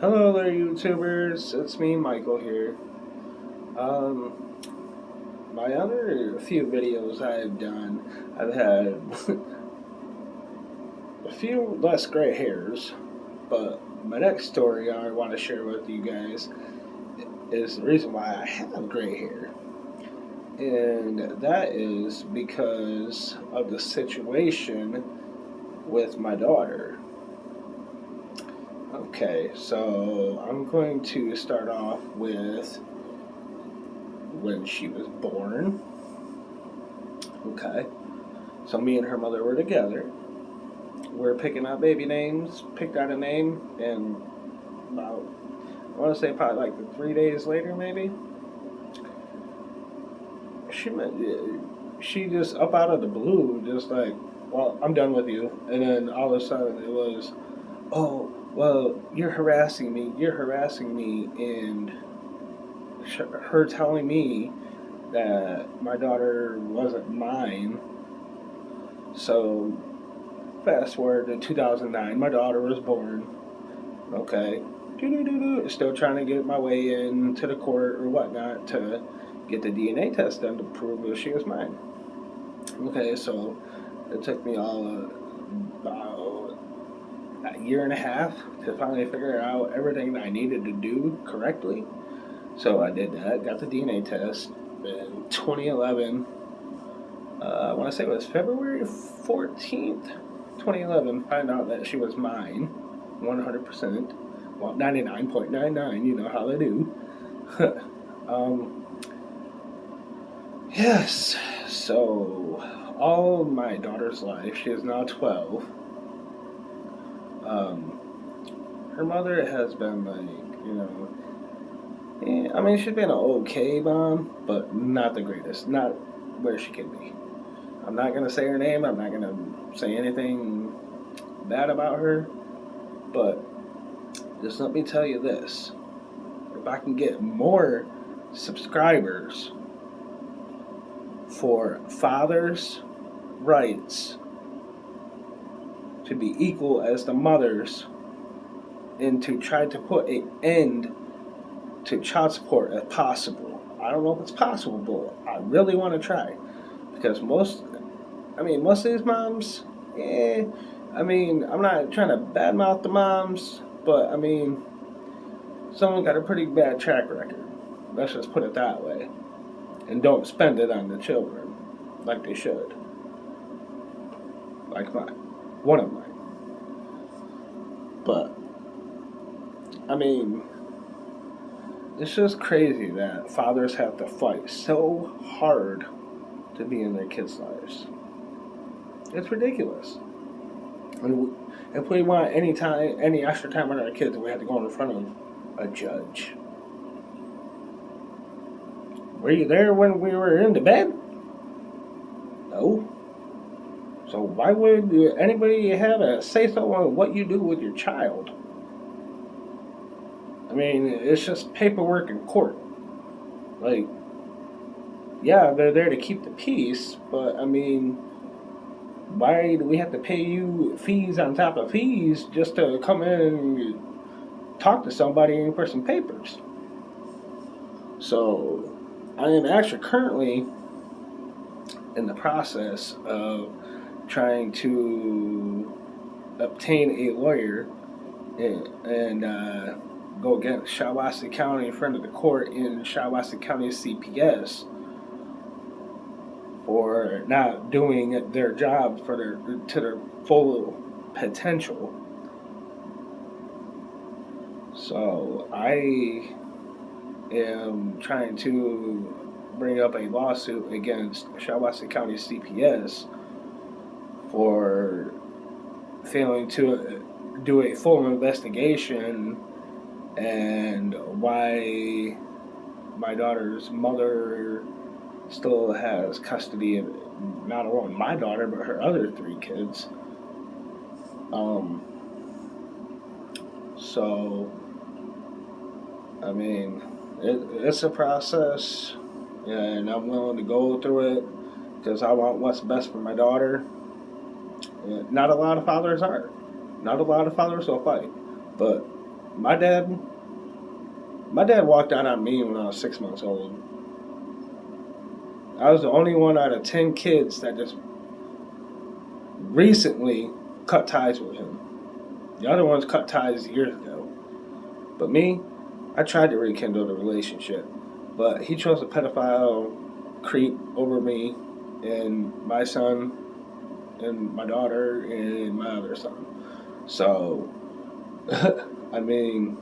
Hello there, YouTubers. It's me, Michael here. Um, my other few videos I've done, I've had a few less gray hairs, but my next story I want to share with you guys is the reason why I have gray hair. And that is because of the situation with my daughter. Okay, so I'm going to start off with when she was born. Okay. So me and her mother were together. We're picking out baby names. Picked out a name, and about I want to say probably like 3 days later, maybe she she just up out of the blue, just like, well, I'm done with you. And then all of a sudden it was, oh, well, you're harassing me. You're harassing me, and her telling me that my daughter wasn't mine. So fast forward to 2009, my daughter was born. Okay, still trying to get my way into the court or whatnot to get the DNA test done to prove that she was mine. Okay, so it took me all about a year and a half to finally figure out everything that I needed to do correctly. So I did that, got the DNA test in 2011. I want to say it was February 14th, 2011, find out that she was mine, 100%. Well, 99.99, you know how they do. um, yes, so all my daughter's life, she is now 12. Um, her mother has been like, I mean, she's been an okay mom, but not the greatest, not where she can be. I'm not going to say her name, I'm not going to say anything bad about her, but just let me tell you this. If I can get more subscribers for fathers' rights to be equal as the mothers and to try to put an end to child support as possible. I don't know if it's possible, but I really want to try. Because most of these moms, I'm not trying to badmouth the moms, but someone got a pretty bad track record. Let's just put it that way. And don't spend it on the children like they should. Like mine. One of mine. But, I mean, it's just crazy that fathers have to fight so hard to be in their kids' lives. It's ridiculous. And if we want any extra time on our kids, we have to go in front of a judge. Were you there when we were in the bed? No. So why would anybody have a say so on what you do with your child? I mean, it's just paperwork in court. Like, yeah, they're there to keep the peace, but why do we have to pay you fees on top of fees just to come in and talk to somebody and for some papers? So, I am actually currently in the process of trying to obtain a lawyer and go against Shiawassee County in front of the court in Shiawassee County CPS for not doing their job to their full potential. So I am trying to bring up a lawsuit against Shiawassee County CPS for failing to do a full investigation and why my daughter's mother still has custody of not only my daughter but her other three kids. Um, so, it's a process, and I'm willing to go through it because I want what's best for my daughter. Not a lot of fathers are. Not a lot of fathers will fight, but my dad, my dad walked out on me when I was 6 months old. I was the only one out of 10 kids that just recently cut ties with him. The other ones cut ties years ago. But me, I tried to rekindle the relationship. But he chose a pedophile creep over me and my son and my daughter and my other son. So, I mean,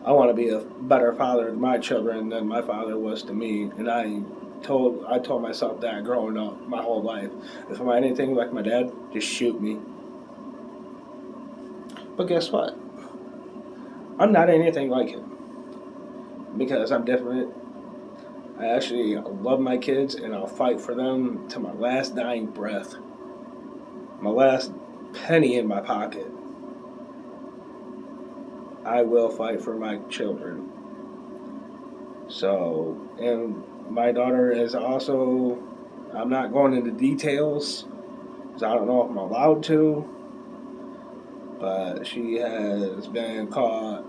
I want to be a better father to my children than my father was to me, and I told myself that growing up my whole life. If I'm anything like my dad, just shoot me. But guess what? I'm not anything like him because I'm different. I actually love my kids, and I'll fight for them to my last dying breath, my last penny in my pocket. I will fight for my children. So, and my daughter is also, I'm not going into details because I don't know if I'm allowed to, but she has been caught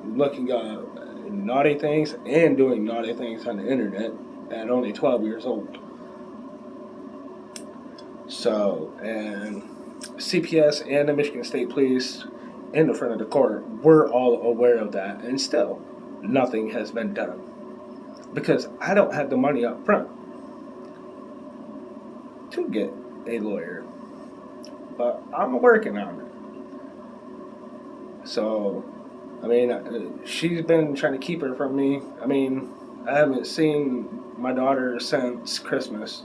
looking up naughty things and doing naughty things on the internet at only 12 years old. So, and CPS and the Michigan State Police in the front of the court were all aware of that, and still nothing has been done because I don't have the money up front to get a lawyer, but I'm working on it. So, I mean, she's been trying to keep her from me. I mean, I haven't seen my daughter since Christmas.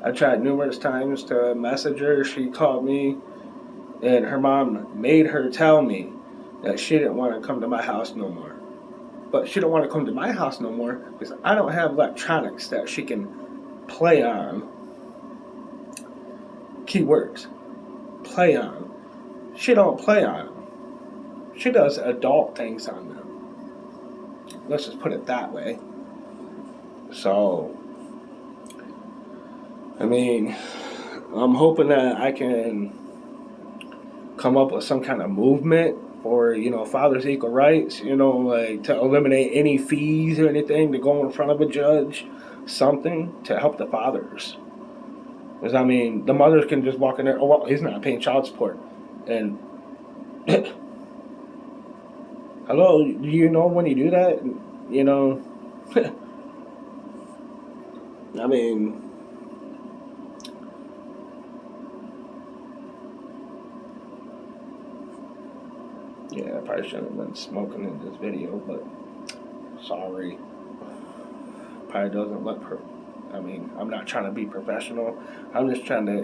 I tried numerous times to message her. She called me, and her mom made her tell me that she didn't want to come to my house no more. But she don't want to come to my house no more because I don't have electronics that she can play on. Keywords. Play on. She don't play on them. She does adult things on them. Let's just put it that way. So, I mean, I'm hoping that I can come up with some kind of movement for, fathers' equal rights, like to eliminate any fees or anything to go in front of a judge, something to help the fathers. Because, I mean, the mothers can just walk in there, oh, well, he's not paying child support. And, hello, do you know when you do that? I mean, yeah, I probably shouldn't have been smoking in this video, but sorry. Probably doesn't look I'm not trying to be professional. I'm just trying to,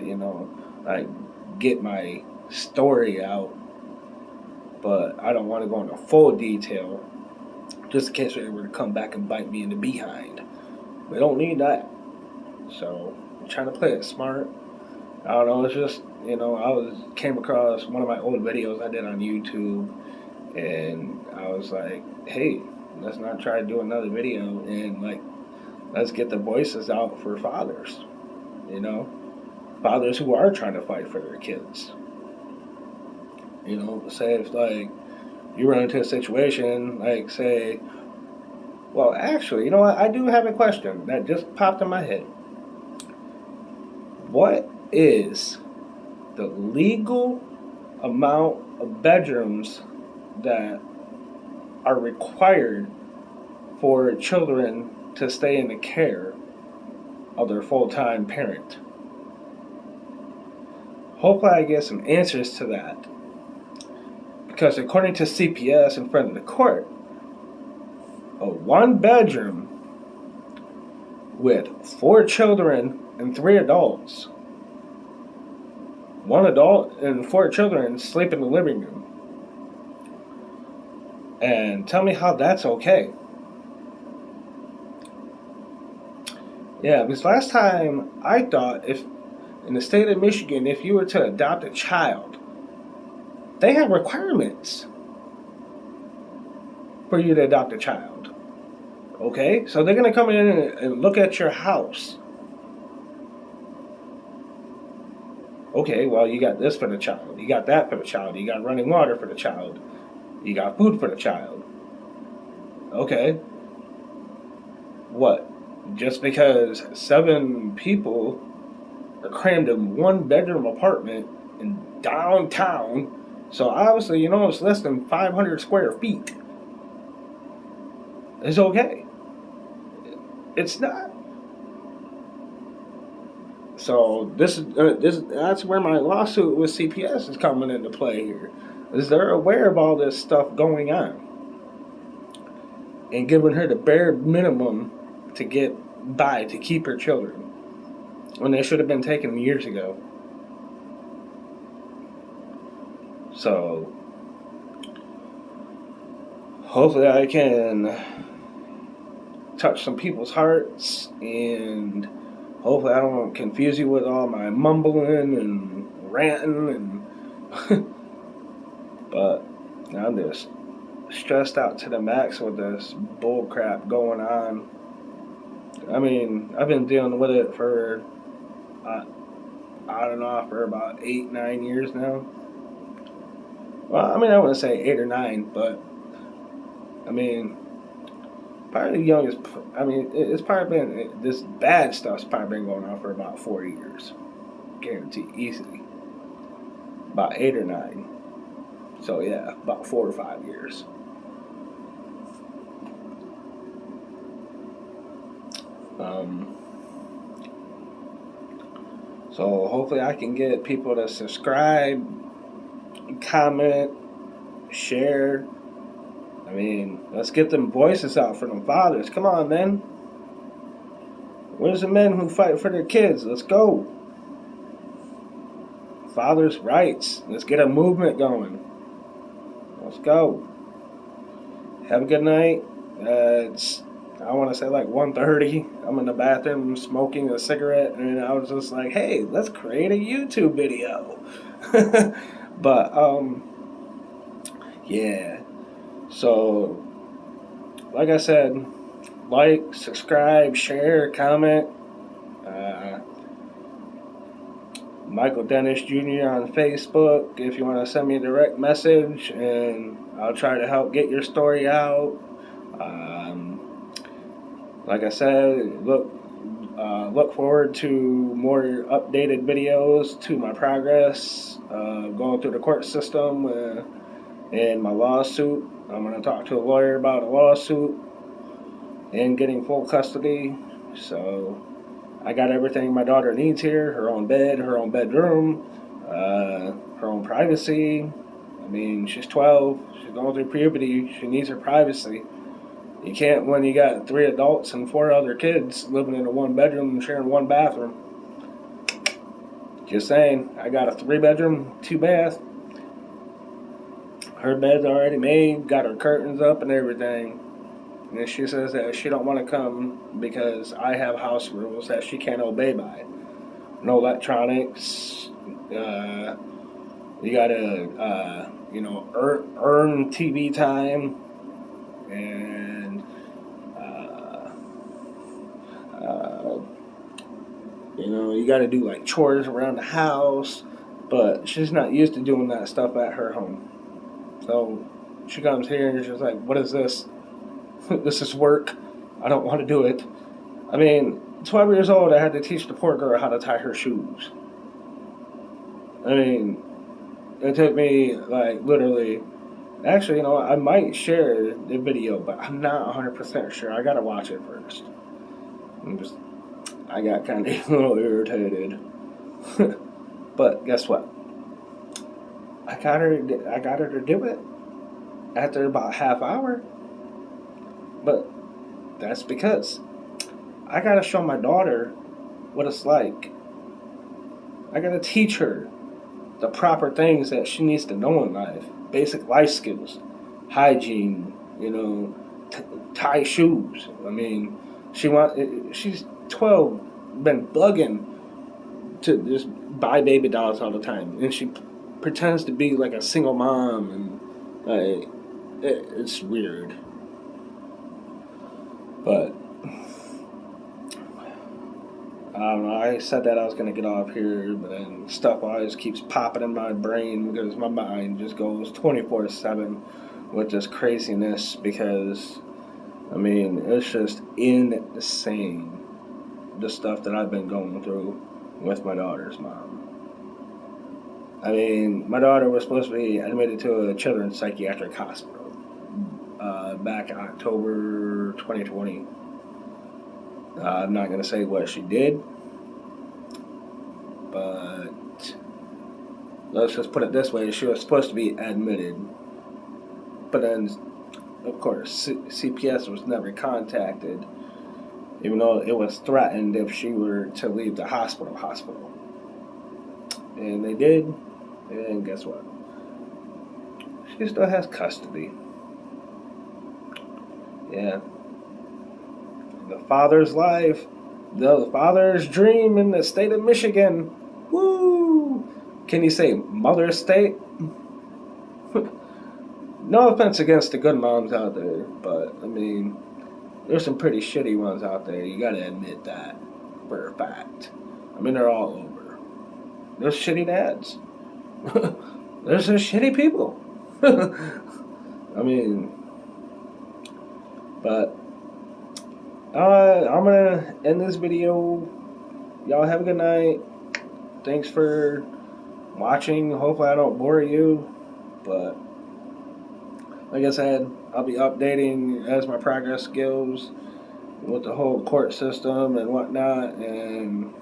like, get my story out. But I don't want to go into full detail just in case they were to come back and bite me in the behind. We don't need that. So I'm trying to play it smart. I don't know, it's just, came across one of my old videos I did on YouTube, and I was like, hey, let's not try to do another video, and let's get the voices out for fathers, fathers who are trying to fight for their kids. Say if you run into a situation, say, well, actually, you know what, I do have a question that just popped in my head. What is the legal amount of bedrooms that are required for children to stay in the care of their full-time parent? Hopefully I get some answers to that. Because according to CPS in front of the court, a one-bedroom with 4 children and 3 adults, 1 adult and 4 children sleep in the living room. And tell me how that's okay. Yeah, because last time I thought if in the state of Michigan, if you were to adopt a child, they have requirements for you to adopt a child. Okay? So they're going to come in and look at your house. Okay, well, you got this for the child. You got that for the child. You got running water for the child. You got food for the child. Okay. What? Just because 7 people are crammed in one bedroom apartment in downtown, so obviously, it's less than 500 square feet. It's okay. It's not. So that's where my lawsuit with CPS is coming into play here. Is they're aware of all this stuff going on and giving her the bare minimum to get by to keep her children when they should have been taken years ago. So hopefully I can touch some people's hearts, and hopefully I don't confuse you with all my mumbling and ranting and but I'm just stressed out to the max with this bull crap going on. I mean, I've been dealing with it for on and off for about 8, 9 years now. Well, I mean, I wouldn't say 8 or 9, but I mean, probably the youngest. I mean, it's probably been this bad stuff's probably been going on for about 4 years, guaranteed, easily. About 8 or 9. So yeah, about 4 or 5 years. Um, so hopefully I can get people to subscribe, comment, share. I mean, let's get them voices out for them fathers. Come on, men. Where's the men who fight for their kids? Let's go. Fathers' rights. Let's get a movement going. Let's go. Have a good night. It's, I want to say like 1:30. I'm in the bathroom smoking a cigarette, and I was just like, hey, let's create a YouTube video. But, yeah. So, like I said, like, subscribe, share, comment. Michael Dennis Jr. on Facebook if you want to send me a direct message, and I'll try to help get your story out. Like I said, look forward to more updated videos to my progress going through the court system and my lawsuit. I'm going to talk to a lawyer about a lawsuit and getting full custody. So I got everything my daughter needs here: her own bed, her own bedroom, her own privacy. I mean, she's 12. She's going through puberty. She needs her privacy. You can't when you got 3 adults and 4 other kids living in a 1 bedroom and sharing 1 bathroom. Just saying, I got a 3-bedroom, 2-bath. Her bed's already made, got her curtains up and everything. And she says that she don't want to come because I have house rules that she can't obey by. No electronics. You gotta, earn TV time, and you gotta do like chores around the house. But she's not used to doing that stuff at her home. So she comes here and she's like, "What is this? This is work. I don't want to do it." I mean, 12 years old, I had to teach the poor girl how to tie her shoes. I mean, it took me, like, literally. Actually, I might share the video, but I'm not 100% sure. I gotta watch it first. I got kind of a little irritated. But guess what? I got her to do it after about half hour. But that's because I gotta show my daughter what it's like. I gotta teach her the proper things that she needs to know in life. Basic life skills, hygiene, tie shoes. I mean, she's 12, been bugging to just buy baby dolls all the time, and she pretends to be like a single mom, and it's weird. But I don't know. I said that I was going to get off here, but then stuff always keeps popping in my brain because my mind just goes 24/7 with this craziness because, I mean, it's just insane the stuff that I've been going through with my daughter's mom. I mean, my daughter was supposed to be admitted to a children's psychiatric hospital back in October 2020. I'm not going to say what she did, but let's just put it this way. She was supposed to be admitted, but then, of course, CPS was never contacted, even though it was threatened if she were to leave the hospital. And they did, and guess what? She still has custody. Yeah. The father's life, the father's dream in the state of Michigan. Woo! Can you say mother state? No offense against the good moms out there, but I mean, there's some pretty shitty ones out there. You gotta admit that for a fact. I mean, they're all over. There's shitty dads. There's some shitty people. I mean, but I'm gonna end this video. Y'all have a good night. Thanks for watching. Hopefully I don't bore you, but like I said, I'll be updating as my progress goes with the whole court system and whatnot, and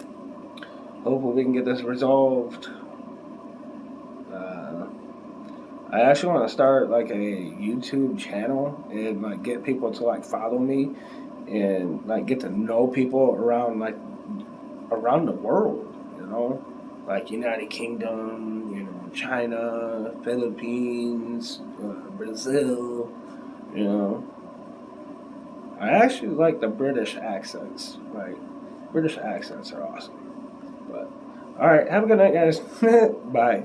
hopefully we can get this resolved. I actually want to start like a YouTube channel and like get people to like follow me and like get to know people around the world, you know, like United Kingdom, you know, China, Philippines, Brazil, you know. I actually like the British accents. Like, British accents are awesome. But all right, have a good night, guys. Bye.